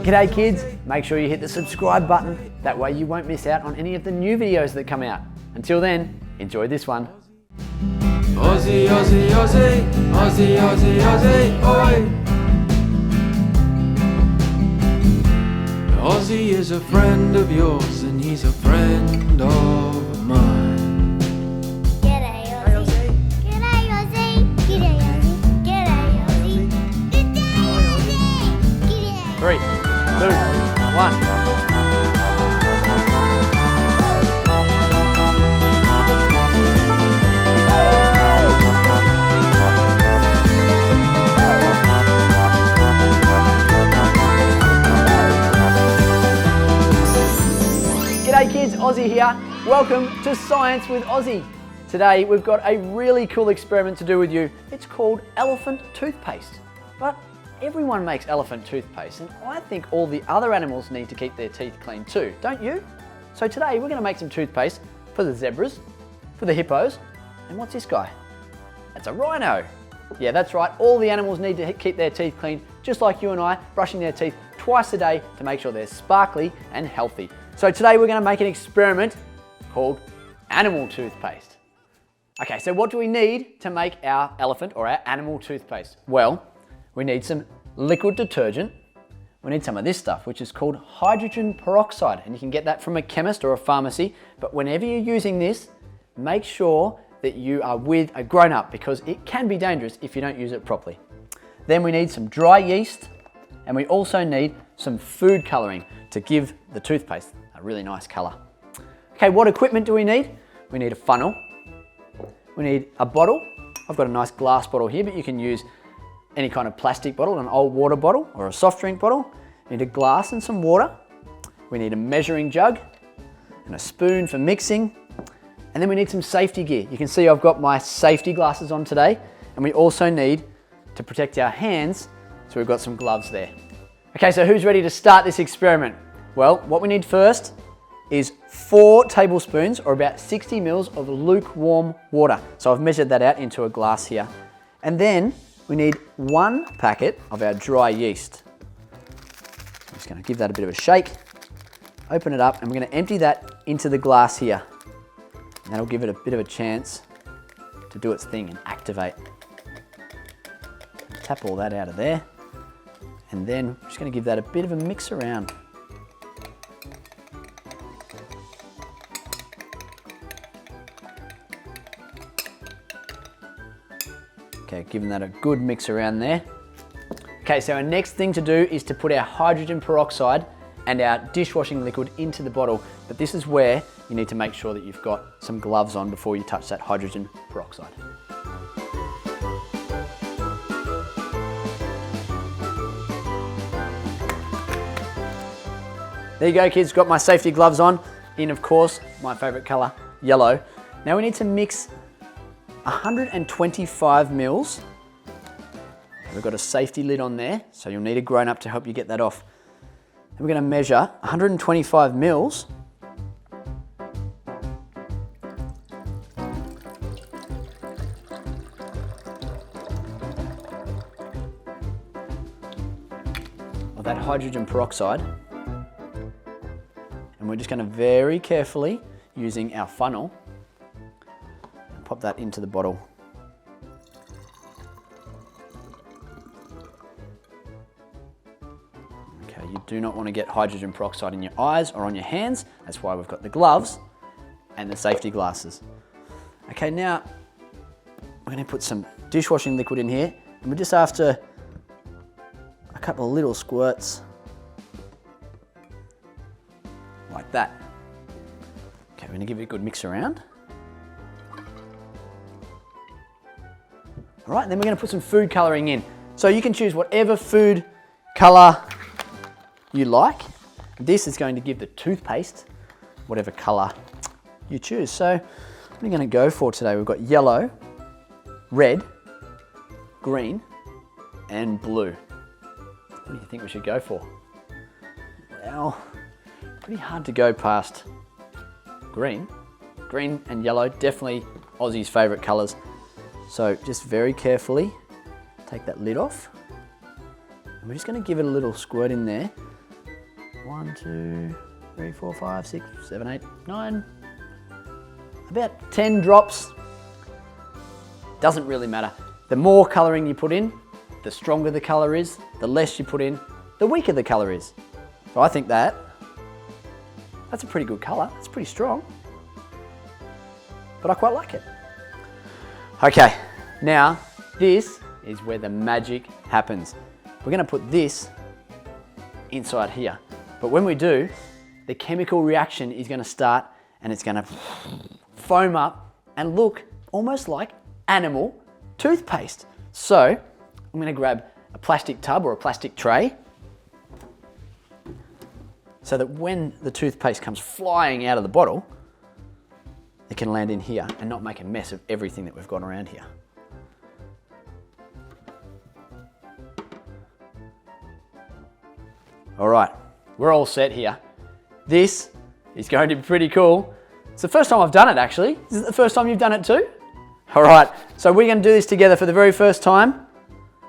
G'day kids, make sure you hit the subscribe button, that way you won't miss out on any of the new videos that come out. Until then, enjoy this one. Ozzie, Ozzie, Ozzie, Ozzie, Ozzie, Ozzie, oi! Ozzie is a friend of yours and he's a friend of mine. G'day Ozzie. G'day Ozzie. G'day Ozzie. G'day Ozzie. G'day Ozzie. 3, 2, 1. G'day kids, Ozzie here. Welcome to Science with Ozzie. Today we've got a really cool experiment to do with you. It's called elephant toothpaste. But everyone makes elephant toothpaste, and I think all the other animals need to keep their teeth clean too, don't you? So today we're going to make some toothpaste for the zebras, for the hippos, and what's this guy? That's a rhino. Yeah, that's right, all the animals need to keep their teeth clean, just like you and I, brushing their teeth twice a day to make sure they're sparkly and healthy. So today we're going to make an experiment called animal toothpaste. Okay, so what do we need to make our elephant or our animal toothpaste? Well, we need some liquid detergent. We need some of this stuff, which is called hydrogen peroxide, and you can get that from a chemist or a pharmacy. But whenever you're using this, make sure that you are with a grown-up, because it can be dangerous if you don't use it properly. Then we need some dry yeast, and we also need some food coloring to give the toothpaste a really nice color. Okay, what equipment do we need? We need a funnel. We need a bottle. I've got a nice glass bottle here, but you can use any kind of plastic bottle, an old water bottle or a soft drink bottle. We need a glass and some water. We need a measuring jug and a spoon for mixing. And then we need some safety gear. You can see I've got my safety glasses on today, and we also need to protect our hands, so we've got some gloves there. Okay, so who's ready to start this experiment? Well, what we need first is 4 tablespoons or about 60 mils of lukewarm water. So I've measured that out into a glass here. And then we need 1 packet of our dry yeast. I'm just going to give that a bit of a shake, open it up, and we're going to empty that into the glass here. And that'll give it a bit of a chance to do its thing and activate. Tap all that out of there. And then I'm just going to give that a bit of a mix around. Okay, giving that a good mix around there. Okay, so our next thing to do is to put our hydrogen peroxide and our dishwashing liquid into the bottle. But this is where you need to make sure that you've got some gloves on before you touch that hydrogen peroxide. There you go kids, got my safety gloves on, in of course, my favorite color, yellow. Now we need to mix 125 mils. We've got a safety lid on there, so you'll need a grown-up to help you get that off. And we're going to measure 125 mils of that hydrogen peroxide. And we're just going to very carefully, using our funnel, pop that into the bottle. Okay, you do not want to get hydrogen peroxide in your eyes or on your hands. That's why we've got the gloves and the safety glasses. Okay, now we're going to put some dishwashing liquid in here, and we're just after a couple of little squirts like that. Okay, we're going to give it a good mix around. All right, then we're going to put some food coloring in. So you can choose whatever food color you like. This is going to give the toothpaste whatever color you choose. So what I'm going to go for today, we've got yellow, red, green, and blue. What do you think we should go for? Well, pretty hard to go past green. Green and yellow, definitely Aussie's favorite colors. So just very carefully take that lid off. And we're just going to give it a little squirt in there 1, 2, 3, 4, 5, 6, 7, 8, 9. About 10 drops. Doesn't really matter. The more colouring you put in, the stronger the colour is. The less you put in, the weaker the colour is. So I think that's a pretty good colour. It's pretty strong. But I quite like it. Okay, now this is where the magic happens. We're going to put this inside here. But when we do, the chemical reaction is going to start and it's going to foam up and look almost like animal toothpaste. So I'm going to grab a plastic tub or a plastic tray so that when the toothpaste comes flying out of the bottle, it can land in here and not make a mess of everything that we've got around here. All right, we're all set here. This is going to be pretty cool. It's the first time I've done it actually. Is it the first time you've done it too? All right, so we're going to do this together for the very first time.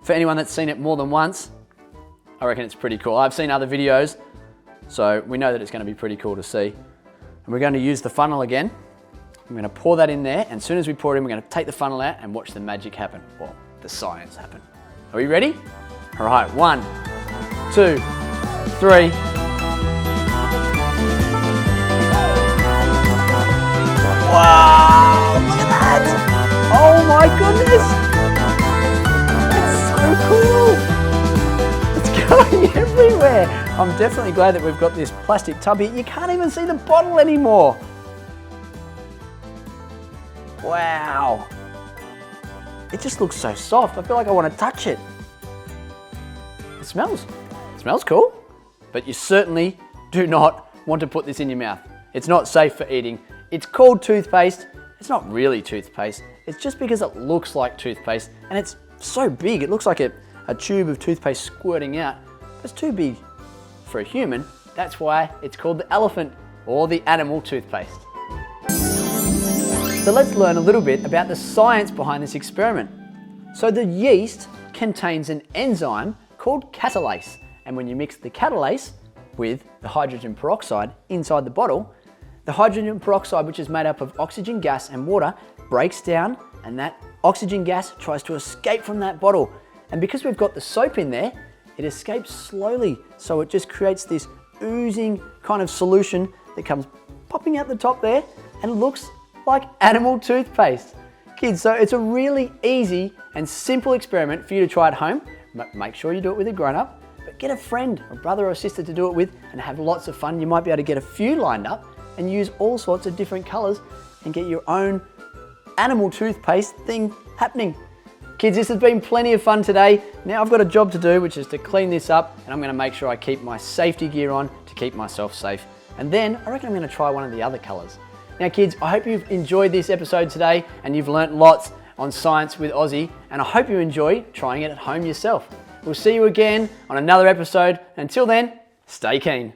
For anyone that's seen it more than once, I reckon it's pretty cool. I've seen other videos, so we know that it's going to be pretty cool to see. And we're going to use the funnel again. I'm going to pour that in there, and as soon as we pour it in, we're going to take the funnel out and watch the magic happen, or the science happen. Are we ready? All right, 1, 2, 3. Wow, look at that! Oh my goodness! That's so cool! It's going everywhere. I'm definitely glad that we've got this plastic tub here. You can't even see the bottle anymore. Wow. It just looks so soft. I feel like I want to touch it. It smells cool, but you certainly do not want to put this in your mouth. It's not safe for eating. It's called toothpaste. It's not really toothpaste. It's just because it looks like toothpaste and it's so big. It looks like a tube of toothpaste squirting out. It's too big for a human. That's why it's called the elephant or the animal toothpaste. So let's learn a little bit about the science behind this experiment. So the yeast contains an enzyme called catalase. And when you mix the catalase with the hydrogen peroxide inside the bottle, the hydrogen peroxide, which is made up of oxygen gas and water, breaks down and that oxygen gas tries to escape from that bottle. And because we've got the soap in there, it escapes slowly. So it just creates this oozing kind of solution that comes popping out the top there and looks like animal toothpaste. Kids, so it's a really easy and simple experiment for you to try at home. Make sure you do it with a grown-up, but get a friend, a brother or sister to do it with and have lots of fun. You might be able to get a few lined up and use all sorts of different colors and get your own animal toothpaste thing happening. Kids, this has been plenty of fun today. Now I've got a job to do, which is to clean this up, and I'm going to make sure I keep my safety gear on to keep myself safe. And then I reckon I'm going to try one of the other colors. Now kids, I hope you've enjoyed this episode today and you've learnt lots on science with Ozzie, and I hope you enjoy trying it at home yourself. We'll see you again on another episode. Until then, stay keen.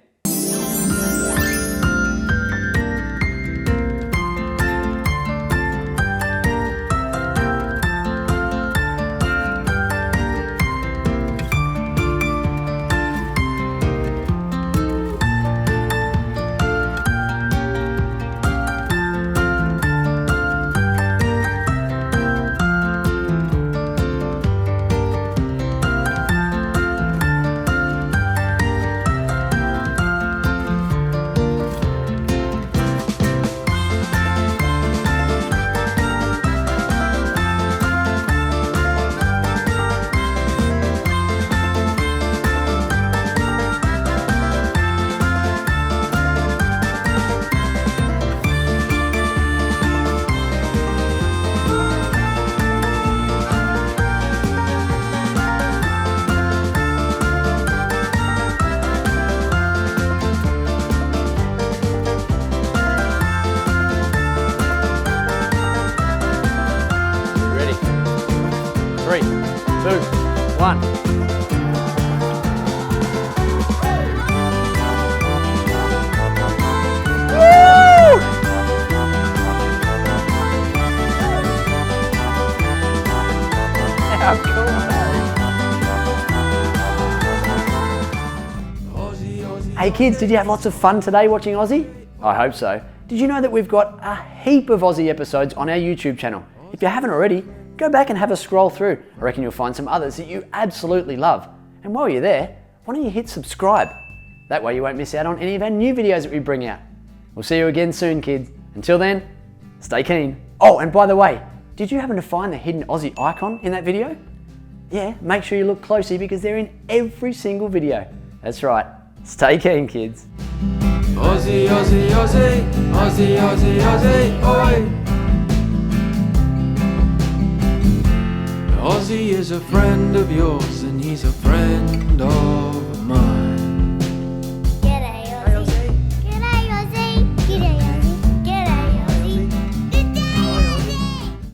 Hey kids, did you have lots of fun today watching Ozzie? I hope so. Did you know that we've got a heap of Ozzie episodes on our YouTube channel? If you haven't already, go back and have a scroll through. I reckon you'll find some others that you absolutely love. And while you're there, why don't you hit subscribe? That way you won't miss out on any of our new videos that we bring out. We'll see you again soon, kids. Until then, stay keen. Oh, and by the way, did you happen to find the hidden Ozzie icon in that video? Yeah, make sure you look closely because they're in every single video. That's right. Stay keen, kids. Ozzie, Ozzie, Ozzie, Ozzie, Ozzie, Ozzie, oi! Ozzie is a friend of yours and he's a friend of